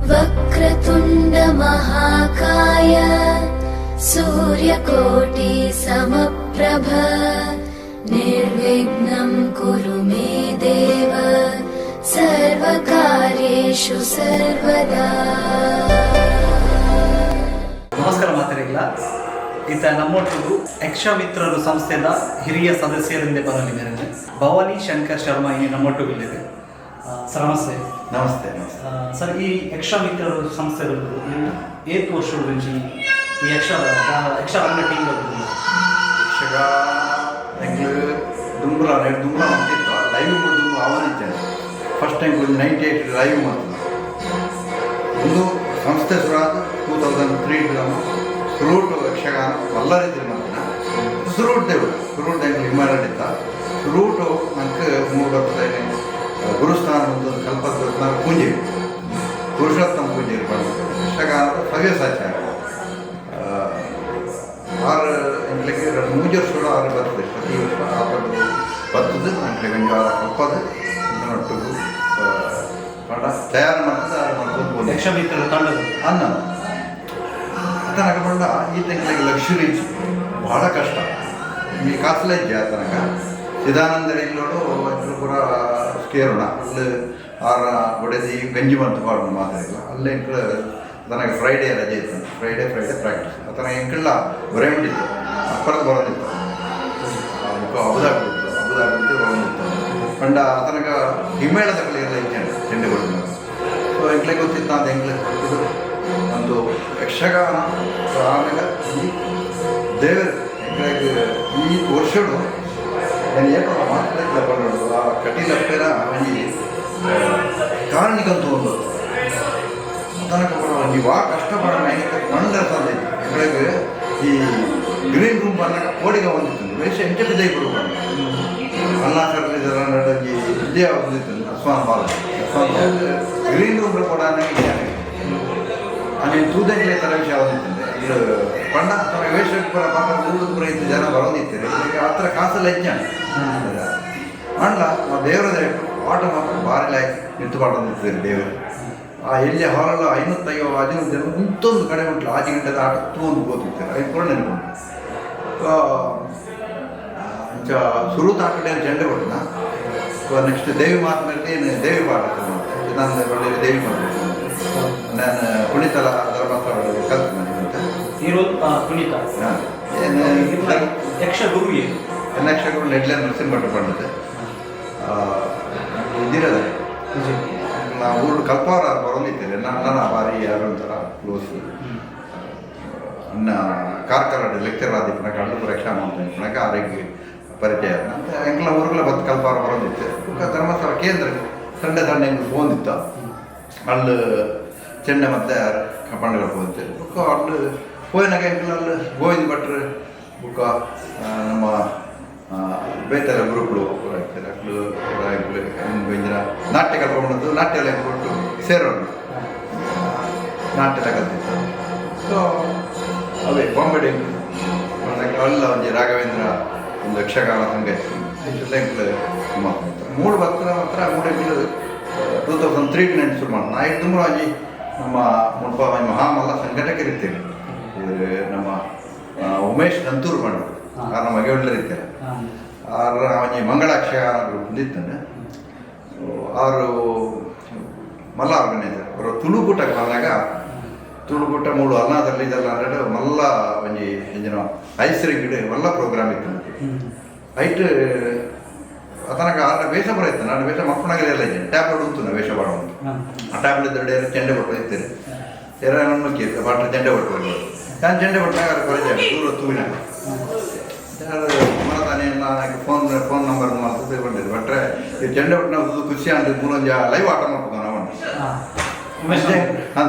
वक्रतुण्ड महाकाय सूर्यकोटि समप्रभ निर्विघ्नं कुरु मे देव सर्वकार्येषु सर्वदा. ನಮಸ್ಕಾರ ಮಾತರಿಗಳ ಈತ ನಮ್ಮೊಟ್ಟಿಗೂ ಯಕ್ಷಮಿತ್ರರು ಸಂಸ್ಥೆದ ಹಿರಿಯ ಸದಸ್ಯರಿಂದ ಬರಲಿದ್ದಾರೆ. ಭವಾನಿ ಶಂಕರ್ ಶರ್ಮಾ ಇಲ್ಲಿ ನಮ್ಮೊಟ್ಟಿಗಿದ್ದಾರೆ. ಸರ್ ನಮಸ್ತೆ. ನಮಸ್ತೆ. ಸರ್, ಈ ಯಕ್ಷಮಿತ್ರರು ಸಂಸ್ಥೆಗಳು ಏತ್ ವರ್ಷದ ಗುరించి ಈ ಯಕ್ಷರಂಗ ಟೀಮ್ ಯಕ್ಷಗ ಎಂಗ್ಲು ದುಂಬುರ ಮಾಡ್ತಿತ್ತು ಲೈವ್ ಮಾಡಿದ್ದು ಅವನಿದ್ದೇನೆ. ಫಸ್ಟ್ ಟೈಮ್ 98 ಲೈವ್ ಮಾಡ್ತಿದ್ದ. ಒಂದು ಸಂಸ್ಥೆ ಶುರುವಾದ 2003 ಸುರೂಟ್ ಯಕ್ಷಗಾನ ಬಳ್ಳಾರಿ ಮಾಡ್ತಾನೆ. ಸುರೂಟ್ ಹೆಂಗೆ ಹಿಮಾರಡಿದ್ದ ಸುರೂಟು ನಂಗೆ 3 ವರ್ಷದ ಗುರುಸ್ಥಾನ ಒಂದು ಕಲ್ಪದ ಪೂಜೆ ಪುರುಷೋತ್ತಮ ಪೂಜೆ ಇರ್ಬಾರ್ದು. ಯಕ್ಷಗಾನ ಸವ್ಯಸಾಚಾರ 6 ಎಂಟ್ಲಿಕ್ಕೆ 3 ವರ್ಷಗಳು 6 ಬರ್ತದೆ. ಪ್ರತಿ ವರ್ಷ 6 ಬರ್ತದೆ. ಎಂಟ್ಲಿಗೆ ಗಂಜಾರ ಕಪ್ಪದು ನೊಟ್ಟಿಗೂ ಪಾಠ ತಯಾರು ಮಾಡ್ತದೆ. ಮಾಡ್ಬೋದು ಯಕ್ಷಮಿತ್ರರ ತಂಡದ ಅನ್ನ ತನಕ ಬಂಡ ಈ ತಿಂಗಳಿಗೆ ಲಕ್ಷರಿ ಭಾಳ ಕಷ್ಟ. ಈ ಕಾಸಲ ಇದ್ದೆ ಆ ತನಕ ಚಿದಾನಂದ ಇಲ್ಲೋಡು ಪೂರ ಕೇರೋಣ ಅಲ್ಲಿ 6 ಹೊಡೆದು ಗಂಜಿ ಬಂತು ಪಾಡು ಮಾತಾಡಿಲ್ಲ. ಅಲ್ಲೇ ಎಂಕ್ಳು ತನಗೆ ಫ್ರೈಡೇ ರಜೆ ಇತ್ತು. ಫ್ರೈಡೇ ಪ್ರಾಕ್ಟೀಸ್ ಆ ತನಕ ಎಂಕ್ಳ ಬರೆಯಂಡಿತ್ತು. ಅಪ್ಪರದ ಬರೋದಿತ್ತು. ಅಬುದಾಬಿತ್ತು ಬರೋದಿತ್ತು. ಪಂಡ ಆ ತನಕ ಹಿಮೇಳದ ಕಡೆ ಎಲ್ಲ ಇದ್ದೇನೆ ಚೆಂಡೆ ಕೊಡ್ತೀನಿ. ಸೊ ಎಂಕ್ಲೆ ಗೊತ್ತಿತ್ತು ಅಂತ ಎಂಕ್ಲೆ ಕೊಡ್ತಿದ್ದು ಒಂದು ಯಕ್ಷಗಾನ. ಆಮೇಲೆ ಈ ದೇವರು ಎಂಕ್ಳಿಗೆ ಈ ವರ್ಷಗಳು ನಾನು ಏಕೋ ಮಾತಾಡಲಿಲ್ಲ ಬಂದೋಡು ಆ ಕಟೀಲಪ್ಪೇರ ಒಂಜಿ ಕಾರಣಿಕಂತೂ ಒಂದು ತನಕ ಒಂಜಿ ಭಾಳ ಕಷ್ಟಪಡ ನೈನಿಕ ಮಂಡಲ ತಂದಿತ್ತು. ಎಂಗಳಿಗೆ ಈ ಗ್ರೀನ್ ರೂಮ್ ಬಂದಾಗ ಕೋಡಿಗೆ ಬಂದಿತ್ತು. ವೇಷ ಎಂಟು ಬಿದ್ದೈ ಕೊಡು ಅನ್ನ ಸರ್ಲಿದರ ನಡಗಿ ವಿದ್ಯೆ ಬಂದಿತ್ತು. ಅಸ್ವಾನ್ ಬಾಲ ಗ್ರೀನ್ ರೂಮ್ ಕೂಡ ಅಲ್ಲಿ ತೂದಂಗ್ಲೆ ತರ ವಿಷಯ ಬಂದಿತ್ತು. ಇದು ಪಂಡ ತನ್ನ ವೇಷ ಪುರ ಪಾಪ 3 ಜನ ಬರೋದಿತ್ತು. ಈಗ ಆ ಥರ ಕಾಸಲ್ಲ ಹೆಚ್ಚ ಅಂಡ್ಲ ಆ ದೇವರ ಆಟ ಮಾತ್ರ ಭಾರಿ ಲಾಯ್ಕ್ ನಿಂತು ಮಾಡೋದಿರ್ತಾರೆ ದೇವರು. ಆ ಎಲ್ಲಿ ಹಾಲೆಲ್ಲ 550 ಜನ ಇಂತೊಂದು ಕಡೆ ಉಂಟು. 5 ಗಂಟೆದ ಆಟ ತಗೊಂಡು ಹೋಗ್ತಿರ್ತಾರೆ. ಅದು ಕೂಡ ನೆನಪುಂಟು. ಇಂಚ ಸುರುತ ಆ ಕಡೆ ಜಂಡೆ ಕೊಟ್ಟನ. ನೆಕ್ಸ್ಟ್ ದೇವಿ ಮಾತಿನಲ್ಲಿ ಏನು ದೇವಿ ಪಾಠ ನಾನು ಒಳ್ಳೆ ದೇವಿ ಮಾಡ್ತೀನಿ. ನಾನು ಕುಣಿತಲ ಅದರ ಮಾತ್ರ ಒಳ್ಳೆ ಕಲ್ತು ಕುಣಿತ ಏನು ಯಕ್ಷ ಗುರು ಯಕ್ಷಗುರು ನೆಡ್ಲೆ ನರಸಿಂಹಭಟ್ಟ ಪಂಡದು ಇದಿರೋದೆ. ನಾವು ಊರು ಕಲ್ಪವರ ಬರೋದಿದ್ದೇವೆ. ನನ್ನ ಬಾರಿ ಯಾರು ಒಂಥರ ಕ್ಲೋಸ್ ಅನ್ನ ಕಾರ್ಕಳ ಲೆಕ್ಚರ್ ಆದಿಪ್ಪನ ಕಳ್ಳು ಯಕ್ಷ ಮಾಡ್ತಾನೆ ಆರೋಗ್ಯ ಪರಿಚಯ ಅಂತ ಎಂಕ್ಲ ಊರುಗಳ ಬತ್ತು ಕಲ್ಪವರ ಬರೋದಿತ್ತು. ಧರ್ಮಸ್ಥಳ ಕೇಂದ್ರ ಸಂಡೆ ಹೆಂಗೆ ಹೋಗಿತ್ತು. ಅಲ್ಲಿ ಚೆಂಡೆ ಮತ್ತು ಪಂಡಗಳು ಹೋಗಿತ್ತು. ಬುಕ್ಕ ಅಲ್ಲಿ ಹೋಯಿನಾಗ ಎಂಕ್ಲಲ್ಲಿ ಗೋವಿಂದ ಭಟ್ರು ಬುಕ್ಕ ನಮ್ಮ ಬೇತೆಲ್ಲ ಗ್ರೂಪ್ಗಳು ಆಗ್ತಾರೆ. ಇಂಜಿನ ನಾಟ್ಯ ಕಲ್ಪೊಂಡು ನಾಟ್ಯ ಎಲ್ಲ ಕೊಟ್ಟು ಸೇರೋಣ ನಾಟ್ಯ ಕಲ್ತಿತ್ತು. ಸೊ ಅವೇ ಬಾಂಬೆ ಅಲ್ಲ ಒಂಜಿ ರಾಘವೇಂದ್ರ ಒಂದು ಯಕ್ಷಗಾನ ಸಂಘ ಇತ್ತು. ಇಷ್ಟೆಲ್ಲ ಎಂಕ್ಲು ಮಾತಾಡ್ತಾರೆ. 3 ಬತ್ತರ ಮಾತ್ರ 3 ಎಂಕ್ಲು 2003 ನೆನ್ಸು ಮಾಡಿ ನಾ ಇಟ್ಟು ಅಜ್ಜಿ ನಮ್ಮ ಮುಲ್ಪ ಮಹಾಮಲ್ಲ ಸಂಘಟಕ ಇರ್ತೀವಿ. ನಮ್ಮ ಉಮೇಶ್ ನಂತೂರು ಮಾಡಿ ನಮ್ಮ ಮಗೆಳ್ಳರಿದ್ದಾರೆ. ಅವನಿಗೆ ಮಂಗಳಾಕ್ಷ ಗ್ರೂಪ್ ಹೊಂದಿದ್ದಾನೆ. ಅವರು ಮಲ್ಲ ಆರ್ಗನೈಸರ್ ಅವರು ತುಳುಕೂಟಕ್ಕೆ ಬಂದಾಗ ತುಳುಕೂಟ 3 ಅಲ್ನಾದಲ್ಲಿ ಇದೆಲ್ಲ ಅಂದರೆ ಮಲ್ಲ ಒಂಜಿ ಎಂಜಿನ ಐಸರಿ ಗಿಡ ಮಲ್ಲ ಪ್ರೋಗ್ರಾಮ್ ಇತ್ತು. ಐಟ್ ತನಕ ಆಡ ವೇಷ ಬರೋಯ್ತು. ನಾನು ವೇಷ ಮಕ್ಕಳಾಗಲೆಲ್ಲ ಇದ್ದೇನೆ. ಟ್ಯಾಬ್ಲೆಟ್ ಉಂಟು ನಾವು ವೇಷ ಬಾಡ ಉಂಟು. ಆ ಟ್ಯಾಬ್ಲೆಟ್ ದೊಡ್ಡ ಚೆಂಡೆ ಕೊಟ್ಟು ಇರ್ತೇನೆ. ಎರಡನ್ನು ಕೇಳ್ತಾರೆ ಬಾಟ್ರೆ ಚೆಂಡೆ ಕೊಟ್ಟು ಬರ್ಬೋದು. ನಾನು ಚೆಂಡೆ ಕೊಟ್ಟಾಗ ಅದು ಕೊರಜೆ ದೂರ ತೂವಿನಾಗ ತಾನೇ ನಾನು ಫೋನ್ ನಂಬರ್ ಮಾತ್ರ ತಗೊಂಡಿದ್ದೆ. ಬಟ್ರೆ ಈ ಚೆಂಡೆ ಬಿಟ್ಟು ನಾವು ಖುಷಿ ಅಂತ ಮೂರೊಂದು ಲೈವ್ ಆಟ ಮಾಡ್ಬೋದು ನಾವು ಅಂತ ಉಮೇಶ್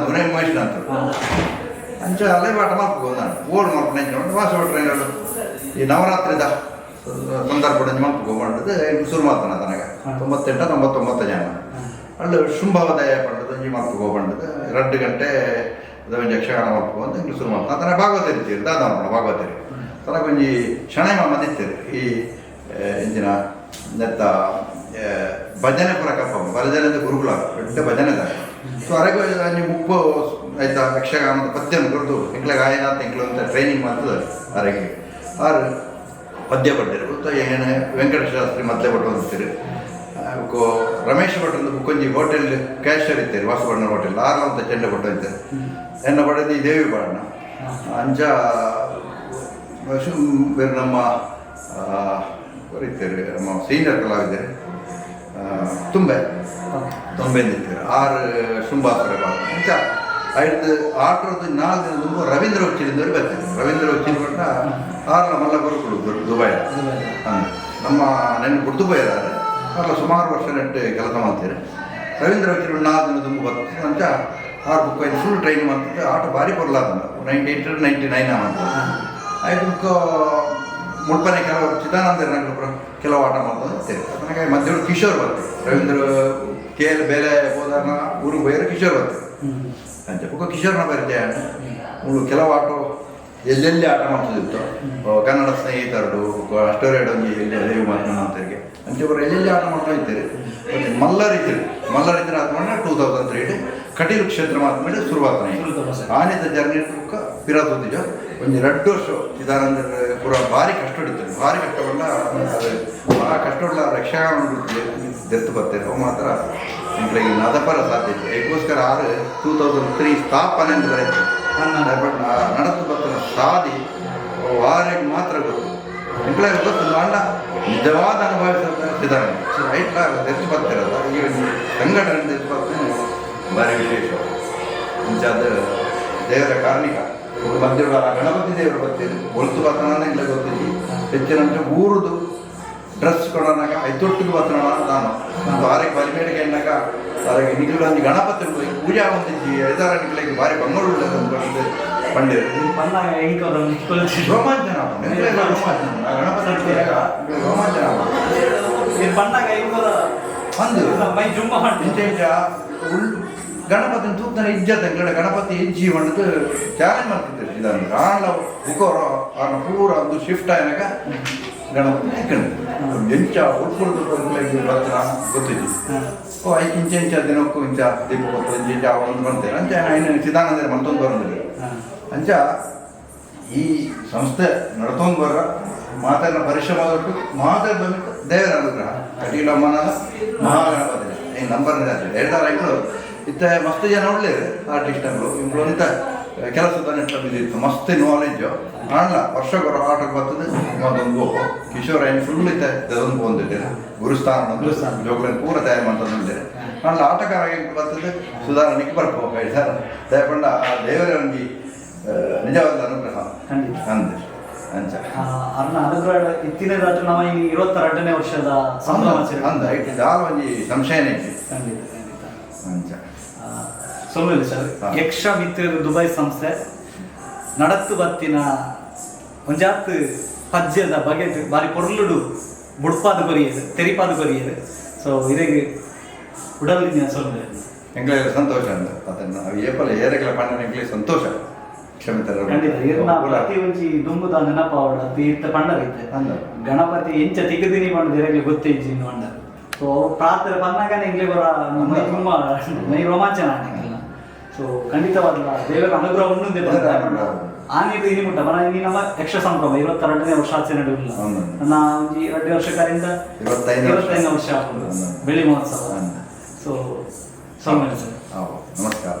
ಅಂತ ಅಂಚ ಲೈವ್ ಆಟ ಮಾಡ್ಬೋದು. ನಾನು ಓಲ್ಡ್ ಮಾಡ್ಕೊಂಡು ವಾಸ ಟ್ರೈನರು ಈ ನವರಾತ್ರಿದ ಸಂದರ್ಭ ಮಲ್ಪುಗೊಂಡು ಶುರು ಮಾಡ್ತಾನೆ. ತನಗೆ 98-99 ಜನ ಅಲ್ಲಿ ಶುಂಭವದಯ ಪಂಡದು ಇಂಜಿ ಮಲ್ಪುಗೊಂಡು 2 ಗಂಟೆ ಒಂದು ಯಕ್ಷಗಾನ ಮಲ್ಪುಗೊಂಡು ಇಂಗ್ಲು ಶುರು ಮಾಡ್ತಾನೆ. ತನಗೆ ಭಾಗವತರಿ ಇರ್ತೀರಿ ದಾದಾವಣ ಭಾಗವತರಿ ತನಕ ಒಂಜಿ ಶಣೈ ಮದ್ದಿತ್ತೇರಿ ಈ ಇಂಜಿನ ನೆತ್ತ ಭಜನೆ ಪುರ ಕಪ್ಪ ಭಜನೆ ಗುರುಗಳ ದೊಡ್ಡ ಭಜನೆ ಸೊ ಅರೆಗೂ ಅಲ್ಲಿ ಮುಪ್ಪು ಆಯ್ತಾ ಯಕ್ಷಗಾನದ ಪದ್ಯನ ಕೊಡ್ದು ಎಂಕ್ಲಾಗ ಆಯನಾಥ ಎಂಕ್ಲು ಅಂತ ಟ್ರೈನಿಂಗ್ ಮಾಡ್ತದೆ ಅರೆಗೆ ಆರು ಪದ್ಯ ಪಡ್ಡಿರು ಗೊತ್ತಾ ಏನು ವೆಂಕಟೇಶ ಶಾಸ್ತ್ರಿ ಮೊದಲೇ ಪಟ್ಟು ಅಂತೀರಿ ರಮೇಶ್ ಭಟ್ ಒಂದು ಬುಕ್ಕೊಂಜಿ ಹೋಟೆಲ್ ಕ್ಯಾಶರ್ ಇತ್ತೀರಿ ವಾಸುಬಣ್ಣ ಹೋಟೆಲ್ ಆರು ಅಂತ ಚೆಂಡ ಪಟ್ಟು ಅಂತಾರೆ ಎನ್ನ ಪಡೆದು ಈ ದೇವಿ ಬಾಣ ಅಂಚ ಬೇರೆ ನಮ್ಮ ಇರ್ತೀರಿ ನಮ್ಮ ಸೀನಿಯರ್ ಕಲಾವಿದರು ತುಂಬೆ ನಿಂತೀರಿ ಆರು ಶುಂಭಾಸುರ ಅಂಚ ಐದು 8 4 ದಿನ ತುಂಬ ರವೀಂದ್ರ ಉಚ್ಚಿಲಿಂದವ್ರು ಬರ್ತಾರೆ ರವೀಂದ್ರ ಉಚ್ಚಿಲ್ ಪಟ್ಟ ಆರ್ಲ ಮಲ್ಲ ಬರುಕುಳು ದುಬೈ ನಮ್ಮ ನೆನ್ನೆ ದುಬೈ ಅದಾರೆ ಅಲ್ಲ ಸುಮಾರು ವರ್ಷ ನೆಟ್ಟು ಕೆಲಸ ಮಾಡ್ತೀರಿ ರವೀಂದ್ರ ಉಚ್ಚಿಲ್ 4 ದಿನ ತುಂಬ ಬರ್ತಾರೆ ಅಂಚ 6 ಬುಕ್ ಐದು ಫುಲ್ ಟ್ರೈನ್ ಮಾಡ್ತಿದ್ದೆ ಆಟ ಭಾರಿ ಕೊರ್ಲಾದ 98 99 ಅಂತ ಆಯ್ತು ಬುಕ್ ಮುಳ್ಪನೆ ಕೆಲವರು ಚಿದಾನಂದ ಕೆಲವು ಆಟ ಮಾಡ್ತಾರೆ ನನಗೆ ಮಧ್ಯ ಕಿಶೋರ್ ಬರ್ತಾರೆ ರವೀಂದ್ರ ಕೇಲ್ ಬೆಲೆ ಹೋದಾರ ಊರಿಗೆ ಬೈರೆ ಕಿಶೋರ್ ಬರ್ತಾರೆ ಅಂಚೆ ಬುಕ್ಕ ಕಿಶೋರ್ನ ಪರಿಚಯ ಅವಳು ಕೆಲವು ಆಟೋ ಎಲ್ಲೆಲ್ಲಿ ಆಟ ಮಾಡ್ತಿತ್ತು ಕನ್ನಡ ಸ್ನೇಹಿತರು ಅಷ್ಟೋರೇಡ್ ಒಂದು ಎಲ್ಲಿ ಮಾತನಾಡ್ತಾರೆ ಅಂಚೆ ಅವರು ಎಲ್ಲೆಲ್ಲಿ ಆಟ ಮಾಡ್ತಾ ಇದ್ದಾರೆ ಮತ್ತು ಮಲ್ಲರಿದ್ರು ಆದ್ಮೇಲೆ 2003 ಕಟೀಲು ಕ್ಷೇತ್ರ ಆದ್ಮೇಲೆ ಶುರುವಾತ ಆನೆದ ಜರ್ನಿ ಬುಕ್ಕ ಪಿರಾತೋದಿಜ ಒಂದು 2 ವರ್ಷ ಇದಾನಂದ್ರೆ ಪೂರ ಭಾರಿ ಕಷ್ಟ ಹೊಡಿತಾರೆ ಭಾರಿ ಕಷ್ಟವಲ್ಲ ಅದು ಆ ಕಷ್ಟವಲ್ಲ ಯಕ್ಷಗಾನ ದೆತ್ತು ಬರ್ತಾರೆ ಅವು ಮಾತ್ರ ಇಂಟ್ಲಾಗಿ ನದಪರ ಸಾಧ್ಯತೆ ಅದಕ್ಕೋಸ್ಕರ 2003 ಸ್ಥಾಪನೆ ಅಂತ ಬರುತ್ತೆ ನಡತು ಬರ್ತಾನೆ ಸಾದಿ ವಾರಿಗೆ ಮಾತ್ರ ಗೊತ್ತು ಇಂಟ್ಲಾಗ ಗೊತ್ತು ಅಣ್ಣ ನಿಜವಾದ ಅನುಭವಿಸಿದ್ದಾರೆ ಐಟ್ಲ ದೆತ್ತು ಬರ್ತಿರಲ್ಲ ಈ ಸಂಘಟನೆ ದೆತ್ತು ಬರ್ತೇನೆ ಭಾರಿ ವಿಶೇಷ ಮುಂಚಾದ ದೇವರ ಕಾರ್ಣಿಕ ಮಧ್ಯ ಗಣಪತಿ ದೇವರು ಬರ್ತೀರಿ ಒಲ್ತು ಬರ್ತಾನ ಇಲ್ಲ ಗೊತ್ತಿದ್ದಿ ಹೆಚ್ಚಿನ ಊರದು ಡ್ರೆಸ್ ಕೊಡೋನಾಗ ಐತೊಟ್ಟಿಗೆ ಬರ್ತಾನ ನಾನು ಆರಿಗೆ ಬಲಿಮೇಡಿಗೆ ಎನ್ನಾಗ ಅವರಿಗೆ ನಿಖಿಲ ಒಂದು ಗಣಪತಿ ಪೂಜಾ ಹೊಂದಿದ್ದಿ 5-6 ನಿಖಿಲಿಗೆ ಭಾರಿ ಬಂಗಳು ಪಂಡಿರು ರೋಮಾಂಚನ ಗಣಪತಿ ರೋಮಾಂಚನ ಗಣಪತಿನ ತೂತಾನೆ ಇಜ್ಜತೆ ಗಣಪತಿ ಇಜ್ಜಿ ಮಾಡಿದ್ದು ಚಾಲೆಂಜ್ ಮಾಡ್ತಿದ್ದಾರೆ ಇದನ್ನು ಆಳ ಬುಕೋರು ಅವ್ರನ್ನ ಪೂರ ಒಂದು ಶಿಫ್ಟ್ ಆಯ್ನಾಗ ಗಣಪತಿ ಹಾಕೊಂಡು ಎಂಚ ಉಟ್ಕೊಳ್ದು ಬರ್ತಾನ ಗೊತ್ತಿದ್ವಿ ಓ ಐದು ಇಂಚ ದಿನಕ್ಕೂ ಇಂಚ ದೀಪ ಗೊತ್ತು ಇಂಚ ಒಂದು ಬರ್ತೇನೆ ಅಂಚ ಇನ್ನು ಚಿದಾನಂದ ಮತ್ತೊಂದು ಬರೋದಿಲ್ಲ ಅಂಚ ಈ ಸಂಸ್ಥೆ ನಡ್ಕೊಂಡು ಬರ ಮಾತನ್ನ ಪರಿಶ್ರಮ ಕೊಟ್ಟು ಮಾತಾ ಬಂದ್ಬಿಟ್ಟು ದೇವರ ಅನುಗ್ರಹ ಕಟೀಲಮ್ಮನ ಮಹಾಗಣಪತಿ ಈ ನಂಬರ್ ಹೇಳ್ತಾರೆ ಇತ್ತ ಮಸ್ತ್ ಜನ ಒಳ್ಳೆಯರು ಆರ್ಟಿಸ್ಟ್ಗಳು ಇವ್ರು ಅಂತ ಕೆಲಸದ ನೆಟ್ಲ ಬಿದ್ದಿತ್ತು ಮಸ್ತ್ ನಾಲೆಡ್ಜು ಅಣ್ಣ ವರ್ಷಗೊರ ಆಟಕ್ಕೆ ಬರ್ತದೆ ಮತ್ತೊಂದು ಕಿಶೋರ್ ಏನು ಫುಲ್ ಇತ್ತೆ ಅದೊಂದು ಬಂದಿದ್ದೇನೆ ಗುರುಸ್ಥಾನ ಜೋಗ್ಲನ್ನು ಪೂರ ತಯಾರು ಮಾಡ್ತಂದಿದ್ದೇನೆ ಅಣ್ಣ ಆಟಗಾರ ಬರ್ತದೆ ಸುಧಾರಣೆಗೆ ಬರ್ಬೋದು ಹೇಳ್ತಾರೆ ದಯಕೊಂಡ ಆ ದೇವರ ಒಂದು ನಿಜವಾದ ಅನುಗ್ರಹ ಅಂದೆ ಅಂಚ ಅನ್ನ ಅನುಗ್ರಹ ಇತ್ತಿನದಾಟ ನಾವು ಈ 22ನೇ ವರ್ಷದ ಅಂದ ಐಟಿ ದಾಲ್ ಒಂಜಿ ಸಂಶಯನೇ ಐತಿ ಅಂಚ ಸೊಲ್ಲು ಸರ್ ಯಕ್ಷ ಮಿತ್ರರು ದುಬೈ ಸಂಸ್ಥೆ ನಡತ್ತು ಬತ್ತಿನ ಒಂಜಾತ್ ಪದ್ಯದ ಬಗೆ ಬಾರಿ ಪೊರ್ಲುಡು ಬುಡ್ಪಾದ ಕೊರಿಯದು ತೆರಿಪಾದ ಕೊರಿಯದು ಸೊ ಇದಕ್ಕೆ ಉಡಲಿನ ಸೊಲ್ಲು ಎಂಗ್ಲೇ ಸಂತೋಷ ಅಂತ ಅದನ್ನು ಏಪಲ ಏರೆಗಳ ಪಂಡನ ಎಂಗ್ಲೇ ಸಂತೋಷ ಪ್ರತಿ ಒಂಜಿ ದುಂಬುದ ನೆನಪಾವಡ ತೀರ್ಥ ಪಂಡರೈತೆ ಗಣಪತಿ ಎಂಚ ತಿಗದಿನಿ ಮಾಡೋದು ಗೊತ್ತೇಜಿ ಪಂಡ ಸೊ ಪ್ರಾರ್ಥನೆ ಬಂದಾಗನೇ ಎಂಗ್ಲೇ ಬರ ತುಂಬ ಮೈ ರೋಮಾಂಚನ ಆನೆಲ್ಲ ಸೊ ಖಂಡಿತವಾದ ದೇವರ ಅನುಗ್ರಹ ಉಂಟು ಆನೆದು ಇನಿ ಮುಟ್ಟ ಮನ ಈ ನಮ್ಮ ಯಕ್ಷ ಸಂಭ್ರಮ 22ನೇ ವರ್ಷ ಆಚರಣೆ ನಡೆಯಿಲ್ಲ ನನ್ನ ಒಂಜಿ 2 ವರ್ಷಕಾರಿಂದ 25ನೇ ವರ್ಷ ಬೆಳಿ ಮಹೋತ್ಸವ ಸೊ ಸರ್ ನಮಸ್ಕಾರ.